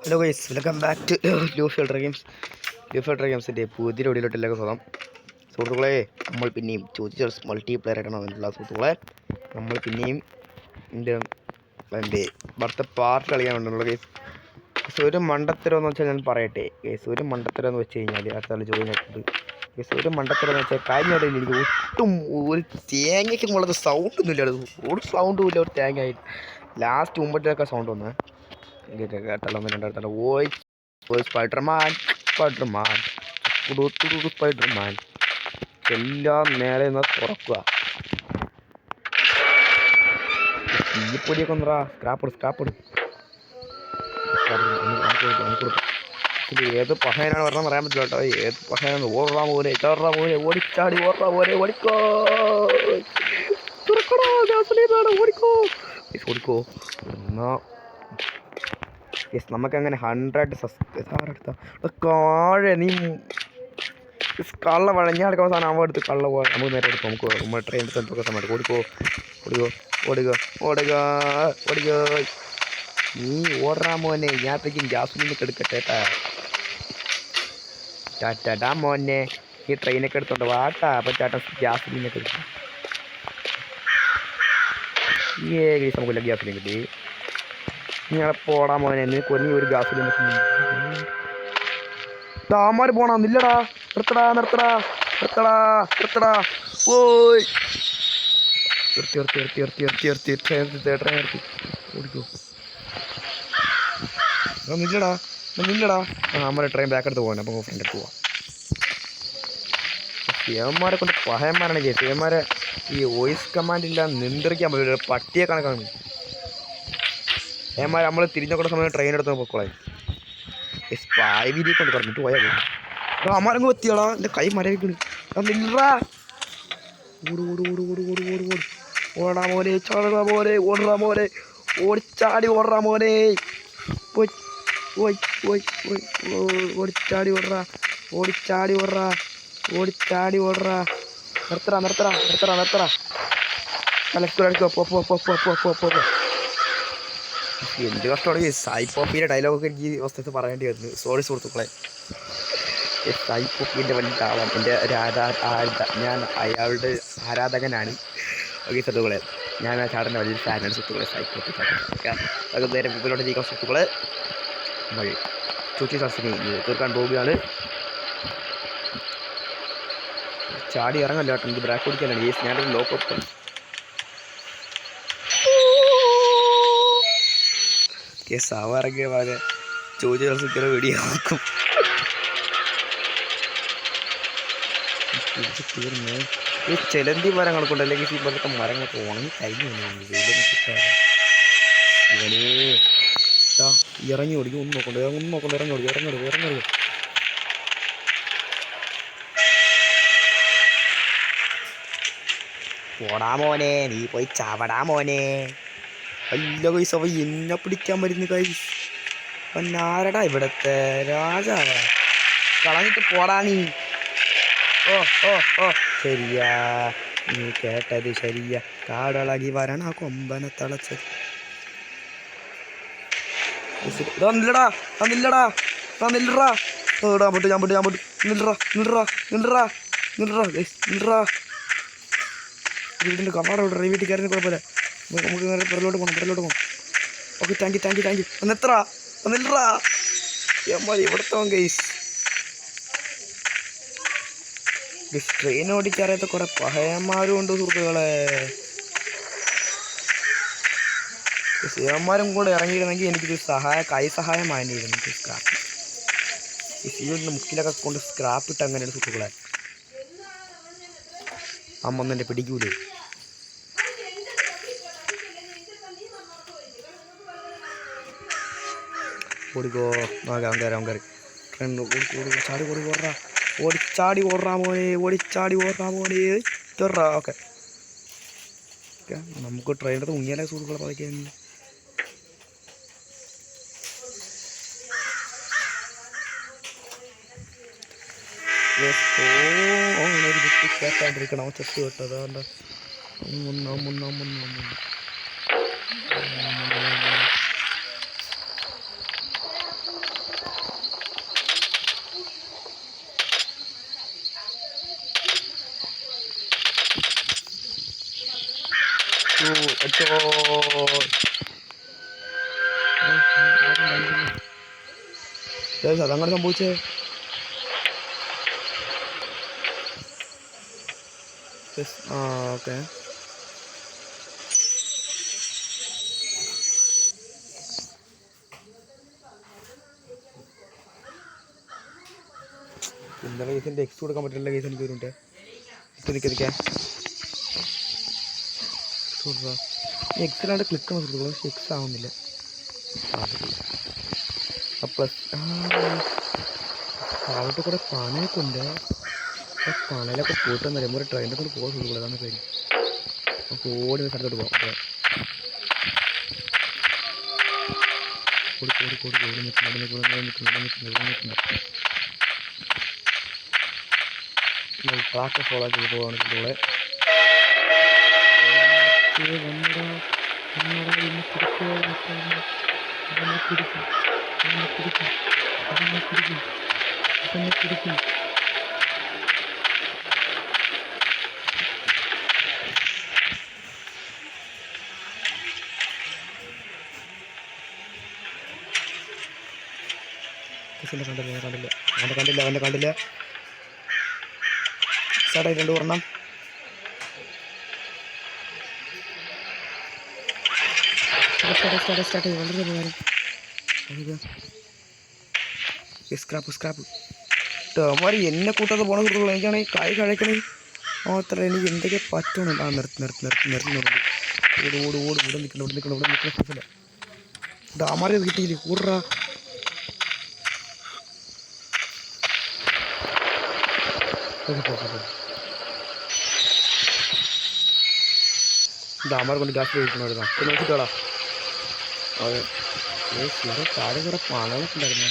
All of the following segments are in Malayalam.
Hello guys, welcome back to Luffy ultra games. Luffy ultra ഗെയിംസിൻ്റെ പുതിയ വീഡിയോയിലോട്ട് എല്ലാവർക്കും സ്വാഗതം. സുഹൃത്തുക്കളെ, നമ്മൾ പിന്നെയും ചോദിച്ചേഴ്സ് മൾട്ടിപ്ലെയർ ആയിട്ടാണ് വന്നിട്ടുള്ള സുഹൃത്തുക്കളെ. നമ്മൾ പിന്നെയും എൻ്റെ അടുത്ത പാർട്ട് കളിക്കാൻ വേണ്ടിയുള്ള ഗെയിംസ്. ഒരു മണ്ടത്തരം എന്ന് വെച്ചാൽ ഞാൻ പറയട്ടെ ഗെയ്സ്, ഒരു മണ്ടത്തരം എന്ന് വെച്ച് കഴിഞ്ഞാൽ അടുത്ത ജോയിൻ ആയിട്ടുണ്ട് ഗെയ്സ്. ഒരു മണ്ടത്തരം എന്ന് വെച്ചാൽ കഴിഞ്ഞോട്ടെ എനിക്ക് ഒട്ടും ഒരു തേങ്ങയ്ക്ക് മുള്ളത് സൗണ്ടൊന്നും ഇല്ല, ഒരു സൗണ്ടും ഇല്ല, ഒരു തേങ്ങ ആയിട്ട് ലാസ്റ്റ് മുമ്പത്തേക്ക് സൗണ്ട് വന്ന് കേട്ടല്ലോ. ഓയ് സ്പൈഡർമാൻ സ്പൈഡർമാൻ സ്പൈഡർമാൻ എല്ലാം നേരെ നിന്ന് തുറക്കുക. തീപ്പൊടിയൊക്കെ ഒന്നറാ, സ്ക്രാപ്പ് ഏത് പഹയനാണ് പറഞ്ഞാൽ പറയാൻ പറ്റില്ല കേട്ടോ. ഏത് പഹയാണ് ഓടാ പോലെ ചാടാ പോലെ ഓടിച്ചാടി ഓടാ പോലെ ഓടിക്കോ ഓടിക്കോ എന്നാ നമുക്കങ്ങനെ 100 സബ്സ്ക്രൈബ് കാഴെ നീ കള്ള വഴഞ്ഞാൽ എടുക്കുന്ന സാധനം അവ എടുത്ത് കള്ള പോകാൻ നമുക്ക് നേരെ എടുക്കും. നമുക്ക് നമ്മൾ ട്രെയിൻ എടുത്ത് എന്തൊക്കെ സമയത്ത് ഓടിക്കോ ഓടിക്കോ ഓടുക ഓടുക ഓടുക. നീ ഓടാ മോനെ, ഞാനത്തേക്കും ജാസ്മിനൊക്കെ എടുക്കട്ടെ ടാറ്റാ മോനെ. ഈ ട്രെയിനൊക്കെ എടുത്തോണ്ട് വാട്ടാ. അപ്പം ചേട്ടൻ ജാസ്മിനൊക്കെ എടുക്കും. നമുക്കില്ല ഗ്യാസിലും കിട്ടി. നിങ്ങളെ പോടാ മോനെ, നീ ഒരു ഗ്യാസിലും താമാര് പോണോ നില്ലടാ. നിർത്തടാ ഓയ് നിർത്തി ഓടിക്കോ. നില്ലടാ. നമ്മുടെ ട്രെയിൻ ബാക്ക് എടുത്ത് പോകാൻ. അപ്പോൾ ഫ്രണ്ട് എടുത്ത് പോവാം. സിയന്മാരെ കൊണ്ട് പഹയന്മാരാണ് ചെയ്ത്. സിയന്മാരെ ഈ വോയിസ് കമാൻഡ് ഇല്ല നിയന്ത്രിക്കാൻ പറ്റില്ല, പട്ടിയെ കണക്കാണ്. ഏമാർ നമ്മൾ തിരിഞ്ഞൊക്കെ സമയം ട്രെയിൻ എടുത്ത് പൊക്കോളാം. സ്പായ് വീഡിയോ കൊണ്ട് പറഞ്ഞിട്ട് പോയാൽ അമ്മാരങ്ങ് എത്തിയോളാ. എൻ്റെ കൈ മരവിക്കണ്. നില്ലടാ. ഓടാ മോനെ, ചാടാ മോനെ, ഓടാ മോനെ, ഓടിച്ചാടി ഓടാ മോനെ. ഓടിച്ചാടി ഓടറാ. നിർത്തറ. എന്ത് കഷ്ടമാണ്. സായിപ്പോപ്പിൻ്റെ ഡയലോഗൊക്കെ എനിക്ക് ഈ അവസ്ഥത്ത് പറയേണ്ടി വരുന്നു. സോറി സുഹൃത്തുക്കളെ. സായിപ്പോപ്പിൻ്റെ വലിയ താളം എൻ്റെ ഞാൻ അയാളുടെ ആരാധകനാണ്. ഓക്കെ സുഹൃത്തുക്കളെ, ഞാൻ ആ ചാടൻ്റെ വലിയൊരു ഫാനാണ് സുഹൃത്തുക്കളെ. സായിപ്പോപ്പി അത് നേരെ മുമ്പിലോട്ട് നീക്കാൻ സുഹൃത്തുക്കളെ. നമ്മൾ ചുറ്റി സസിനെ തീർക്കാൻ പോവുകയാണ്. ചാടി ഇറങ്ങല്ല കേട്ടോ, എനിക്ക് ബ്രാക്ക് ഓടിക്കാനാണ്. ഞാനൊരു ലോക്കപ്പ് സവറങ്ങിയ പോലെ ചോദിച്ചിട്ട് വീഡിയോ നോക്കും. തീർന്ന് ഈ ചെലന്തി മരങ്ങൾ കൊണ്ട് അല്ലെങ്കിൽ ഈ പോലത്തെ മരങ്ങളൊക്കെ ഉണങ്ങി കഴിഞ്ഞു വെയിലൊന്നും കിട്ടാതെ ഇവനേ ഇറങ്ങി ഓടിക്കും. ഒന്നും നോക്കണ്ട ഇറങ്ങി ഓടിക്കും. പോടാ മോനെ, നീ പോയി ചാവടാ മോനെ. അല്ല കൈസ്, അവ എന്നെ പിടിക്കാൻ വരുന്നു കൈസ്. അവനാരടാ ഇവിടത്തെ രാജാവാ. കളഞ്ഞിട്ട് പോടാ നീ. ഓ ശരിയാ, നീ കേട്ടത് ശരിയാ. കാടളകി വരണ കൊമ്പനെ തളച്ചത്. നില്ലടാ. വീടിൻ്റെ കവാട ഇവിടെ വീട്ടിൽ കയറുന്ന കുഴപ്പമില്ല. നമുക്ക് നേരെ പുറലോട്ട് പോകണം. Okay, thank you. നില്ലടാ. ഇവിടുത്തെ ഗൈസ് ട്രെയിൻ ഓടിച്ചറിയാത്ത കുറെ പഹയന്മാരും ഉണ്ട് സുഹൃത്തുക്കളെ. സിയന്മാരും കൂടെ ഇറങ്ങിയിരുന്നെങ്കിൽ എനിക്കൊരു കൈ സഹായമായിരുന്നു. സ്ക്രാപ്പ് ഈ ഫീൽഡിൻ്റെ മുക്കിലൊക്കെ കൊണ്ട് സ്ക്രാപ്പ് ഇട്ട് അങ്ങനെയാണ് സുഹൃത്തുക്കളെ. അമ്മൊന്നും എൻ്റെ പിടിക്കൂലേ. ഓടിക്കോ. അവൻ ഓടിച്ചാടി ഓടാ മോനെ. ഓക്കെ, നമുക്ക് ട്രെയിൻ എടുത്ത് മുങ്ങിയാലേ സുഹൃത്തുക്കളെ പതയ്ക്കാൻ. കേട്ടാണ്ടിരിക്കണം. ചെത്ത് കേട്ടത് അതുകൊണ്ട് അടിച്ചോ. അതങ്ങനെ സംഭവിച്ചേ. ഓക്കെ. ഇന്നലെ കേസിൻ്റെ എക്സ് കൊടുക്കാൻ പറ്റില്ല കേസ് എനിക്ക് വരുന്നുണ്ട്. നിൽക്കാൻ എക്സിലാണ്ട് ക്ലിക്ക് ആവുന്ന സുഹൃത്തുക്കളെ, പക്ഷെ എക്സ് ആവുന്നില്ല. പ്ലസ് താഴോട്ട് കൂടെ പണയൊക്കെ ഉണ്ട്. പണയിലൊക്കെ പോയിട്ട് വരുമ്പോൾ ഒരു ട്രെയിനിൻ്റെ കൊണ്ട് പോകാൻ സുഹൃത്തുക്കളെ, അതാണ് കാര്യം. നമുക്ക് ഓടി സ്ഥലത്തോട്ട് പോകാം. ഓടി നിൽക്കുന്നു. ട്രാക്ക് ഫോളോ ചെയ്ത് പോവാണ് സുഹൃത്തുക്കളെ. പിടിക്കും. കണ്ടില്ല. സ്റ്റാർട്ടായി 2 ഒരെണ്ണം. സ്റ്റാർട്ടായി വളരെ ഉപകാരം. സ്ക്രാപ്പ് അവന്മാർ എന്നെ കൂട്ടാതെ പോണ സുഹൃത്തുക്കൾ. എനിക്കാണെങ്കിൽ കൈ കഴിക്കണേ മാത്രമേ എനിക്ക് എന്തൊക്കെ പറ്റുന്നുണ്ട്. നിർത്തുന്നുണ്ട്. ഓട് ഇവിടെ നിൽക്കണം. ഡാമാരെ കിട്ടിയില്ലേ ഊറാ. ഡാമാർ കൊണ്ട് ഗ്യാസ് കഴിക്കണമായിരുന്നു. അപ്പോൾ നോക്കിട്ടോടാ. അതെ താഴെ കുറെ പണകളൊക്കെ ഉണ്ടായിരുന്നു.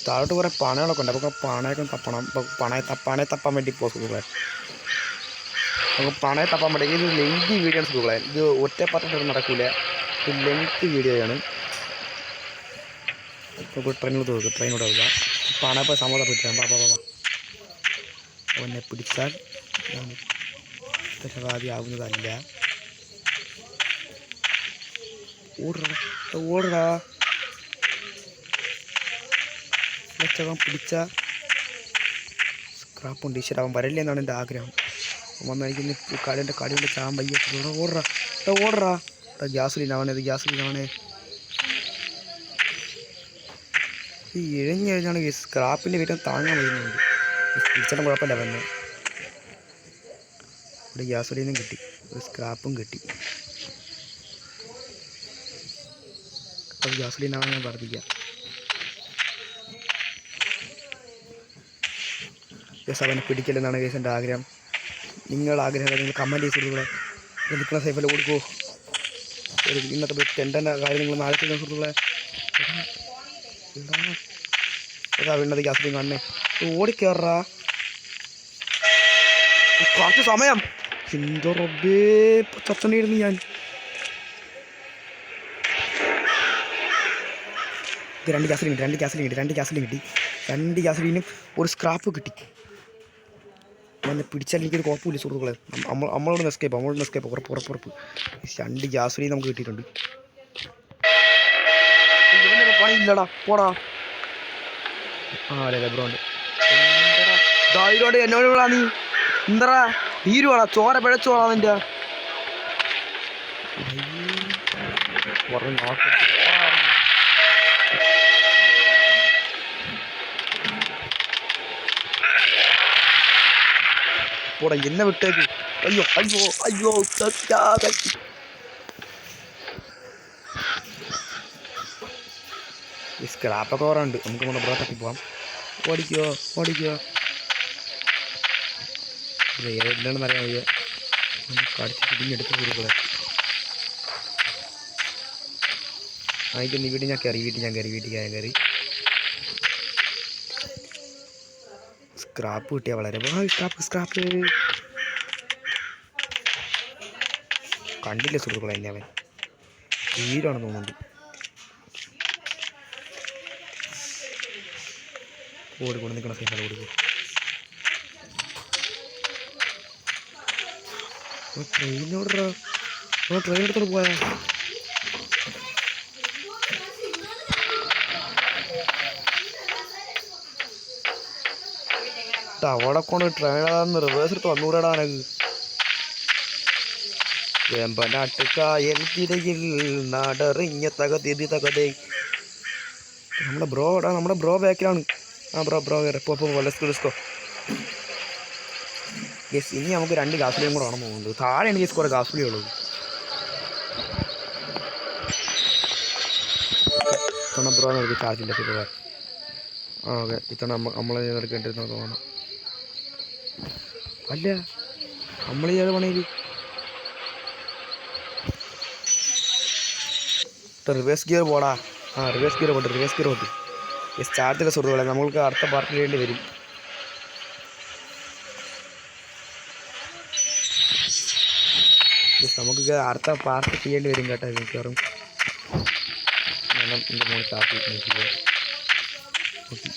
താഴോട്ട് കുറേ പണകളൊക്കെ ഉണ്ട്. അപ്പോൾ പണയൊക്കെ തപ്പണം. അപ്പോൾ പണയെ തപ്പാൻ വേണ്ടി പോകുക. നമുക്ക് പണയെ തപ്പാൻ വേണ്ടി ഇത് ലെങ്തി വീഡിയോ ആണ് സുഹൃത്തുക്കളെ. ഇത് ഒറ്റ പാർട്ടിട്ട് നടക്കില്ല. ഇത് ലെങ്ത് വീഡിയോയാണ്. ഇപ്പോൾ ട്രെയിനോട് പോകുക. പണയപ്പോൾ സമ്മതം പറ്റാം. എന്നെ പിടിച്ചാൽ ഉത്തരവാദിയാവുന്നതല്ല. ഓടടാ. പിടിച്ച സ്ക്രാപ്പുണ്ട്. ഈശ്വര അവൻ വരല്ലേ എന്നാണ് എൻ്റെ ആഗ്രഹം. വന്നടിക്കുന്ന കടയുടെ കൊണ്ട് ചാൻ പയ്യ. ഓടറാ. ഗ്യാസുലിനാവണേ. ഈ ഇഴഞ്ഞാണ് ഈ സ്ക്രാപ്പിൻ്റെ വീട്ടിൽ താങ്ങാൻ വരുന്നുണ്ട്. പിടിച്ചാലും കുഴപ്പമില്ല. വന്നെ ഇവിടെ ഗ്യാസുലിനും കിട്ടി, ഒരു സ്ക്രാപ്പും കിട്ടി. അപ്പോൾ ഗ്യാസുലിനാവാൻ ഞാൻ വർദ്ധിക്കാം. അവനെ പിടിക്കലെന്നാണ് കേസ് എൻ്റെ ആഗ്രഹം. ആഗ്രഹം നിങ്ങൾ കമൻറ്റ് ചെയ്ത് നിൽക്കുന്ന സൈഫിൽ കൊടുക്കുമോ? ഇന്നത്തെ ടെൻഡൻ്റെ കാര്യം നിങ്ങൾ നാളെ സുഹൃത്തുക്കളെ. വീണത് ഗ്യാസിലും കാണണേ. ഓടിക്കേറാ. കുറച്ച് സമയം എന്തോ റബ്ബേ ചത്തണ്ടിരുന്നു ഞാൻ. ഇത് 2 ഗ്യാസിലും കിട്ടി. 2 ഗ്യാസിലും ഒരു സ്ക്രാപ്പ് കിട്ടി. എന്നെ പിടിച്ചാൽ എനിക്കൊരു കുഴപ്പമില്ല സുഹൃത്തുക്കളെ. നമ്മളോട് എസ്കേപ്പ് ഉറപ്പ്. 2 ഗ്യാസിലും നമുക്ക് കിട്ടിയിട്ടുണ്ട്. പണിയില്ലടാ പോടാ. അതെ ബ്രോണ്ട് ധൈര്യമായിട്ട് എന്നോട് വിടാ. നീ എന്താ തീരുവാടാ. ചോര പിഴച്ചോളാ നിൻ്റെ. പോടാ എന്നെ വിട്ടേക്ക്. അയ്യോ ഈ സ്ക്രാപ്പൊക്കെ കുറവുണ്ട്. നമുക്ക് നമ്മുടെ ബ്രോ തട്ടി പോവാം. ഓടിക്കോ എന്താണെന്ന് അറിയാൻ വയ്യ. കടിച്ച് പിടിഞ്ഞെടുത്ത് കൊടുക്കുക. അതിൻ്റെ വീട്ടിൽ ഞാൻ കയറി. സ്ക്രാപ്പ് കിട്ടിയാൽ വളരെ സ്ക്രാപ്പ് കണ്ടില്ല സുഹൃത്തുക്കളെ. എന്നെ അവൻ തീരാണെന്ന് തോന്നുന്നുണ്ട്. ഓടിക്കൊണ്ട് നിൽക്കണം സൈക്കിൾ ഓടിക്കോ. ട്രെയിനോടാ ട്രെയിൻ എടുത്തോട്ട് പോയാ അവിടെ കൊണ്ട് ട്രെയിനാന്ന് റിവേഴ്സ് എടുത്ത് വന്നൂടാനത് വെമ്പനാട്ടുകായൽ തിരയിൽ നാടറിഞ്ഞ തകതി തകതേ നമ്മുടെ ബ്രോ ബാക്കിലാണ്. Bro let's go yes. ഇനി നമുക്ക് 2 ഗാസ്ലിയും കൂടെ വേണം പോകുന്നത്. താഴെ എനിക്ക് കുറേ ഗാസ്ലി ഉള്ളത്. ഇത്തവണ ബ്രോ നമുക്ക് ചാർജില്ല സുഖം. ഓക്കെ ഇത്തവണ നമ്മൾ എടുക്കേണ്ടിരുന്ന തോന്നണം. അല്ല നമ്മൾ ചെയ്ത പണിയിൽ റിവേഴ്സ് ഗിയർ പോടാ. റിവേഴ്സ് ഗിയർ പോട്ട് യെസ്. ചാർജില്ല സുഹൃത്തുക്കളെ, നമ്മൾക്ക് അടുത്ത പാർട്ടി ചെയ്യേണ്ടി വരും. നമുക്ക് അടുത്ത പാർട്ടി ചെയ്യേണ്ടി വരും കേട്ടോ മിക്കവാറും. എൻ്റെ മോൾ ചാർജ് നോക്കിയത് ഓക്കെ.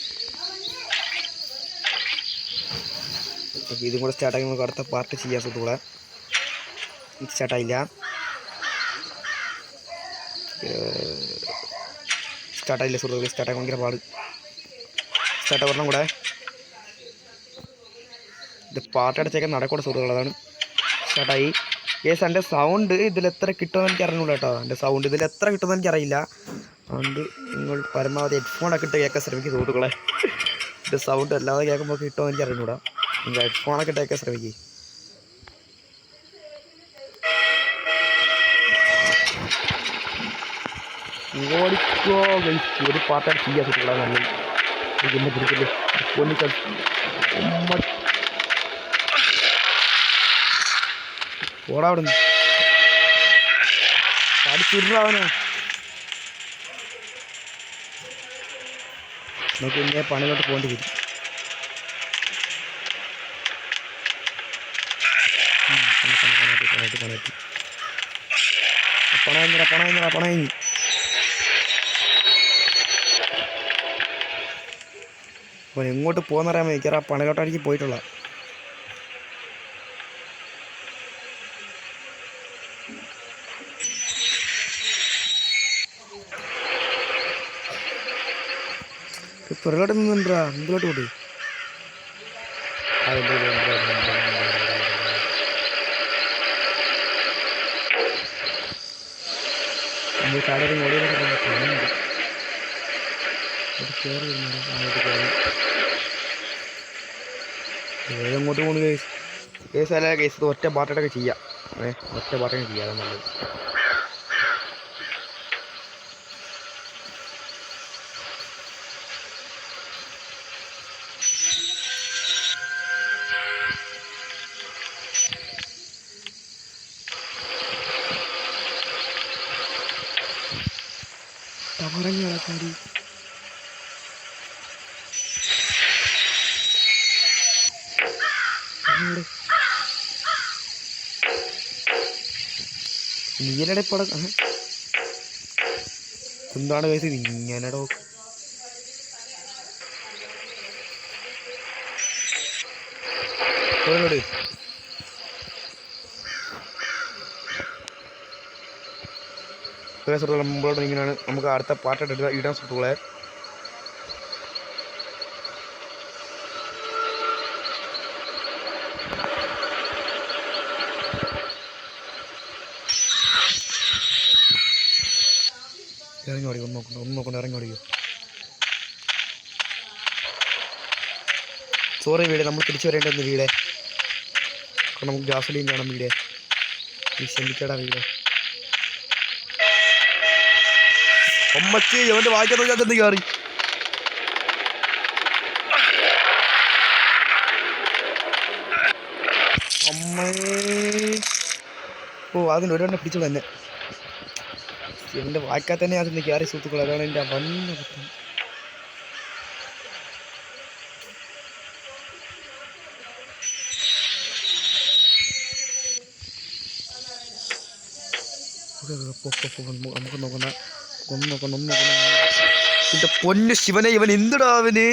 ഇതും കൂടെ സ്റ്റാർട്ടാക്കി നമുക്ക് അടുത്ത പാർട്ടി ചെയ്യാം സുഹൃത്തുക്കളെ. ഇത് സ്റ്റാർട്ടായില്ല. സുഹൃത്തുക്കളെ സ്റ്റാർട്ടായി ഭയങ്കര പാട്. സ്റ്റാർട്ട് പറഞ്ഞ കൂടെ ഇത് പാർട്ടി അടച്ചേക്കാൻ നടക്കൂടെ സുഹൃത്തുക്കൾ. അതാണ് സ്റ്റാർട്ടായി. യേസ്. എൻ്റെ സൗണ്ട് ഇതിലെത്ര കിട്ടുമെന്ന് എനിക്ക് അറിഞ്ഞൂടാ കേട്ടോ. എൻ്റെ സൗണ്ട് ഇതിലെത്ര കിട്ടുമെന്ന് എനിക്കറിയില്ല. അതുകൊണ്ട് നിങ്ങൾ പരമാവധി ഹെഡ്ഫോണൊക്കെ ഇട്ട് കേൾക്കാൻ ശ്രമിക്കും സുഹൃത്തുക്കളെ. എൻ്റെ സൗണ്ട് അല്ലാതെ കേൾക്കുമ്പോൾ കിട്ടുമെന്ന് എനിക്ക് അറിഞ്ഞൂടാ. നിങ്ങൾ ഹെഡ്ഫോണൊക്കെ ഇട്ട് കേൾക്കാൻ ശ്രമിക്കും. ഓടിക്കോ ഒരു പാട്ടാണ് ചെയ്യാൻ സുഹൃത്തുക്കളെ. നല്ല പിന്നെ പിടിക്കല് പൊന്നിക്കൾ ഓടാ അവിടെ നിന്ന് പഠിച്ചിരുന്നവനെ. നമുക്ക് ഇന്നെ പണിലോട്ട് പോകേണ്ടി വരും. പണയങ്ങി അപ്പോൾ എങ്ങോട്ട് പോകുന്നറിയാമോ? എനിക്കറിയാം പണിലോട്ടായിരിക്കും പോയിട്ടുള്ള. പുറകോട്ട് നിന്നുണ്ടാ മുമ്പിലോട്ട് പോട്ട്. നമ്മൾ കാര്യം ഓടിയൊക്കെ പണിയുണ്ട്. കയറി വരുന്നുണ്ട് അങ്ങോട്ട് കയറി. അങ്ങോട്ട് പോകുന്നു കേസ്. കേസല്ല കേസ്. ഒറ്റ ബാട്ടൊക്കെ ചെയ്യാം. ഒറ്റ ബാട്ടൊക്കെ ചെയ്യാം. അതാണ് നല്ലത്. പറഞ്ഞു നടക്കാടി നീലടെ പട എന്താണ് കഴിച്ചത് ഇങ്ങനെടോ. മുമ്പോട്ട് ഇങ്ങനെയാണ് നമുക്ക് അടുത്ത പാട്ട് ഇടാൻ സുഹൃത്തുക്കളെ. ഇറങ്ങി ഓടിക്കും. ഒന്ന് നോക്കണ്ട ഇറങ്ങി ഓടിക്കും. സോറി വീട്, നമ്മൾ തിരിച്ചു വരേണ്ടത് വീടേ. നമുക്ക് ഗ്യാസോലിൻ കാണാം വീടേ. നീ ക്ഷമിക്കടാ വീടേ. അമ്മച്ചി അവൻ്റെ വായിക്കാൻ നോക്കാൻ ചെന്ന് കയറി. അമ്മേ ഓ അതിന് ഒരെണ്ണം പിടിച്ചു തന്നെ. ഇവൻ്റെ വായിക്കാൻ തന്നെ അതിന് കയറി സുഹൃത്തുക്കൾ. അതാണ് എൻ്റെ വന്ന കുറ്റം. നമുക്ക് നോക്കുന്ന ഒന്ന് നോക്കണം. എന്റെ പൊന്നു ശിവനെ, ഇവൻ എന്തിടാ അവന്?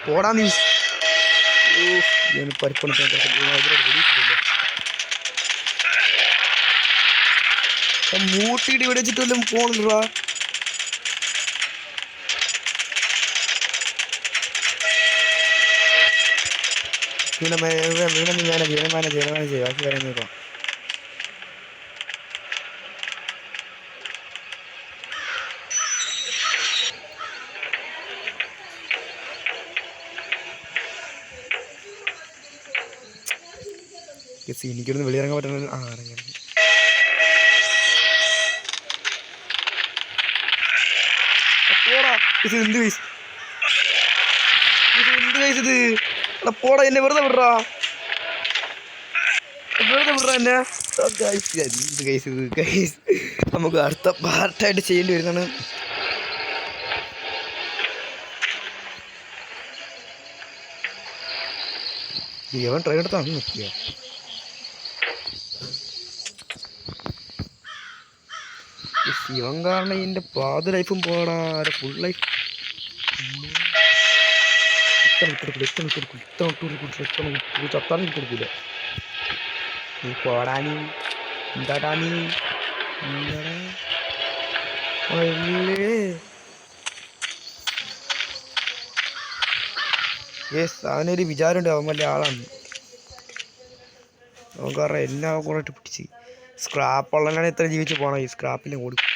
പോടാ നീ. ഇതിന് പരിപ്പണിക്കാൻ മൂട്ടിയിട്ട് ഇവിടെ വെച്ചിട്ട് വല്ലതും പോണില്ലടാ. ഇവിടെ മാനേജ് ബാക്കി കാര്യം നോക്കാം. എനിക്കൊന്ന് വെളിയിറങ്ങാൻ പറ്റുന്ന ഇറങ്ങി എന്ത് വയസ്സ് ഇത് പോടാ. എന്നെ വെറുതെ വിടറാ എന്നെ. നമുക്ക് അടുത്ത പാർട്ടായിട്ട് ചെയ്യേണ്ടി വരുന്നതാണ്. ഇവൻ ട്രെയിൻ എടുത്താണ് നോക്കിയ ശിവൻ കാരണം ഇതിൻ്റെ പാതി ലൈഫും പോടാ. ഫുൾ ലൈഫ് ചത്താൻ കൊടുക്കില്ല. നീ പോടാനി എന്താടാ നീ അവനൊരു വിചാരമുണ്ട് അവൻ വലിയ ആളാണ്. അവൻ കാരണം എല്ലാം കൂടെ പിടിച്ച് സ്ക്രാപ്പ് ഉള്ളതിനാണ് ഇത്ര ജീവിച്ച് പോകണം. ഈ സ്ക്രാപ്പിലും കൊടുക്കും.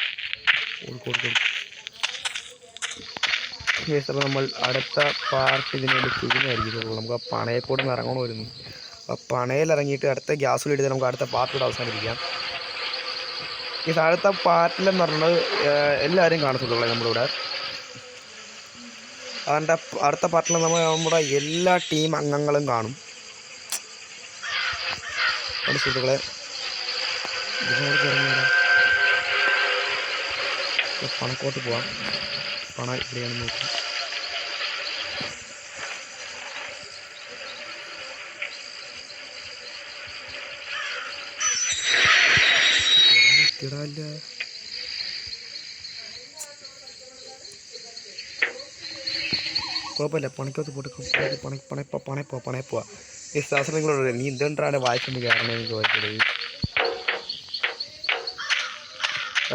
അപ്പോൾ നമ്മൾ അടുത്ത പാർട്ട് ഇതിന് വേണ്ടി ചെയ്യുന്നതായിരിക്കും. നമുക്ക് ആ പണയക്കൂടെ നിന്ന് ഇറങ്ങണമായിരുന്നു. ആ പണയിലിറങ്ങിയിട്ട് അടുത്ത ഗ്യാസിൽ എടുത്ത് നമുക്ക് അടുത്ത പാർട്ടിലൂടെ അവസാനിപ്പിക്കാം. ഈ അടുത്ത പാർട്ടിലെന്ന് പറഞ്ഞത് എല്ലാവരും കാണത്തുള്ളൂ നമ്മളിവിടെ. അതിൻ്റെ അടുത്ത പാർട്ടിൽ നമ്മുടെ എല്ലാ ടീം അംഗങ്ങളും കാണും. സുഹൃത്തുക്കളെ പണക്കോട്ട് പോവാം. പണം ഇവിടെയാണ് നോക്കി. ഇടാല്ല കുഴപ്പമില്ല. പണിക്കകത്ത് പോട്ട് പണയ പോവാ. ഈ ശാസ്ത്രം നിങ്ങളോട് നീ എന്തുകൊണ്ടാണ് വായിക്കൊണ്ട് കയറണേ എനിക്ക് വായിക്കണേ.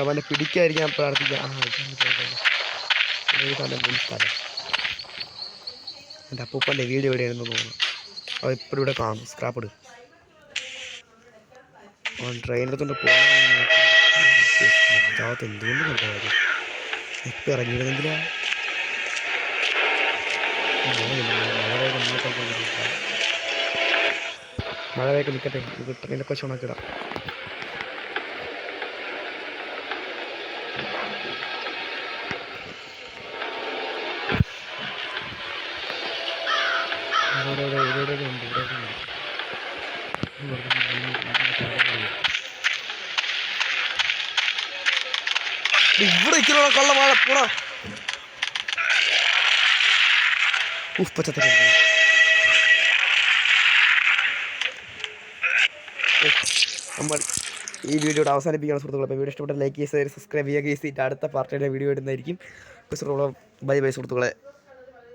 അവനെ പിടിക്കാതിരിക്കാൻ പ്രാർത്ഥിക്കാം. സ്ഥലം എൻ്റെ അപ്പൂപ്പൻ്റെ വീട് എവിടെയാണെന്ന് തോന്നുന്നു. അവ ഇപ്പോഴും ഇവിടെ കാണും. സ്ക്രാപ്പ് ഇടും. അവൻ ട്രെയിനെടുത്തോണ്ട് പോകണം. എന്തുകൊണ്ട് കണ്ടായിരുന്നു ഇപ്പം ഇറങ്ങിയിരുന്നെങ്കിലാ. മഴ വേഗം നിൽക്കട്ടെ. ഇത് ട്രെയിനൊക്കെ ക്ഷണക്കിടാം. ഇവിടെ ഇരിക്കണോ കള്ള മഴ പോടാ. പച്ചത്തറി നമ്മൾ ഈ വീഡിയോയുടെ അവസാനിപ്പിക്കുകയാണ് സുഹൃത്തുക്കളെ. അപ്പോൾ വീഡിയോ ഇഷ്ടപ്പെട്ട ലൈക്ക് ചെയ്യുക, സബ്സ്ക്രൈബ് ചെയ്യുക. അടുത്ത പാർട്ടിയുടെ വീഡിയോ ഇടുന്നതായിരിക്കും. സുഹൃത്തുക്കളെ ബൈ സുഹൃത്തുക്കളെ.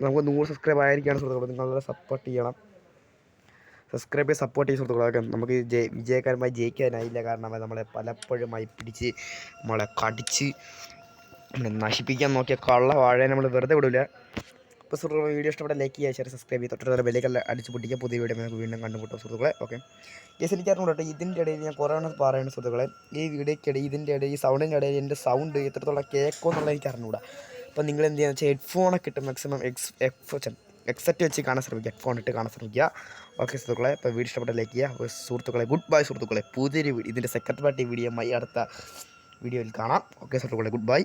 നമുക്ക് 100 സബ്സ്ക്രൈബ് ആയിരിക്കുകയാണ് സുഹൃത്തുക്കളെ. നിങ്ങളുടെ സപ്പോർട്ട് ചെയ്യണം. സബ്സ്ക്രൈബ് ചെയ്ത് സപ്പോർട്ട് ചെയ്യും സുഹൃത്തുക്കളൊക്കെ. നമുക്ക് വിജയകരമായി ജയിക്കാനായില്ല. കാരണം നമ്മളെ പലപ്പോഴുമായി പിടിച്ച് നമ്മളെ കടിച്ച് നശിപ്പിക്കാൻ നോക്കിയ കള്ള വാഴയെ നമ്മൾ വെറുതെ വിടില്ല. അപ്പോൾ സുഹൃത്തുക്കളെ വീഡിയോ ഇഷ്ടപ്പെട്ട ലൈക്ക് ചെയ്യുക, ഷെയർ സബ്സ്ക്രൈബ് ചെയ്യുക. തൊട്ടടുത്ത ബെല്ലേക്കല്ല അടിച്ച് പൊട്ടിക്കുക. പുതിയ വീഡിയോ നമുക്ക് വീണ്ടും കണ്ടുമുട്ടും സുഹൃത്തുക്കളെ. ഓക്കെ എനിക്കറിഞ്ഞൂട്ടെ. ഇതിൻ്റെ ഇടയിൽ ഞാൻ കുറേ പറയുന്നത് സുഹൃത്തുക്കളെ. ഈ വീഡിയോയ്ക്കിടയിൽ ഇതിൻ്റെ ഇടയിൽ ഈ സൗണ്ടിൻ്റെ ഇടയിൽ എൻ്റെ സൗണ്ട് എത്രത്തോളം കേൾക്കുമോ എന്നുള്ളത് എനിക്ക് അറിഞ്ഞൂടാ. അപ്പോൾ നിങ്ങൾ എന്ത് ചെയ്യുക വെച്ചാൽ ഹെഡ്ഫോണൊക്കെ ഇട്ട് മാക്സിമം എക്സെറ്റ് വെച്ച് കാണാൻ ശ്രമിക്കുക. ഹെഡ്ഫോൺ ഇട്ട് കാണാൻ ശ്രമിക്കുക. ഓക്കെ സുഹൃത്തുക്കളെ. അപ്പോൾ വീഡിയോ ഇഷ്ടപ്പെട്ട ലൈക്ക് ചെയ്യുക. സുഹൃത്തുക്കളെ ഗുഡ് ബൈ സുഹൃത്തുക്കളെ. പുതിയൊരു ഇതിൻ്റെ സെക്കൻഡ് പാർട്ടി വീഡിയോയുമായി അടുത്ത വീഡിയോയിൽ കാണാം. ഓക്കെ സുഹൃത്തുക്കളെ ഗുഡ് ബൈ.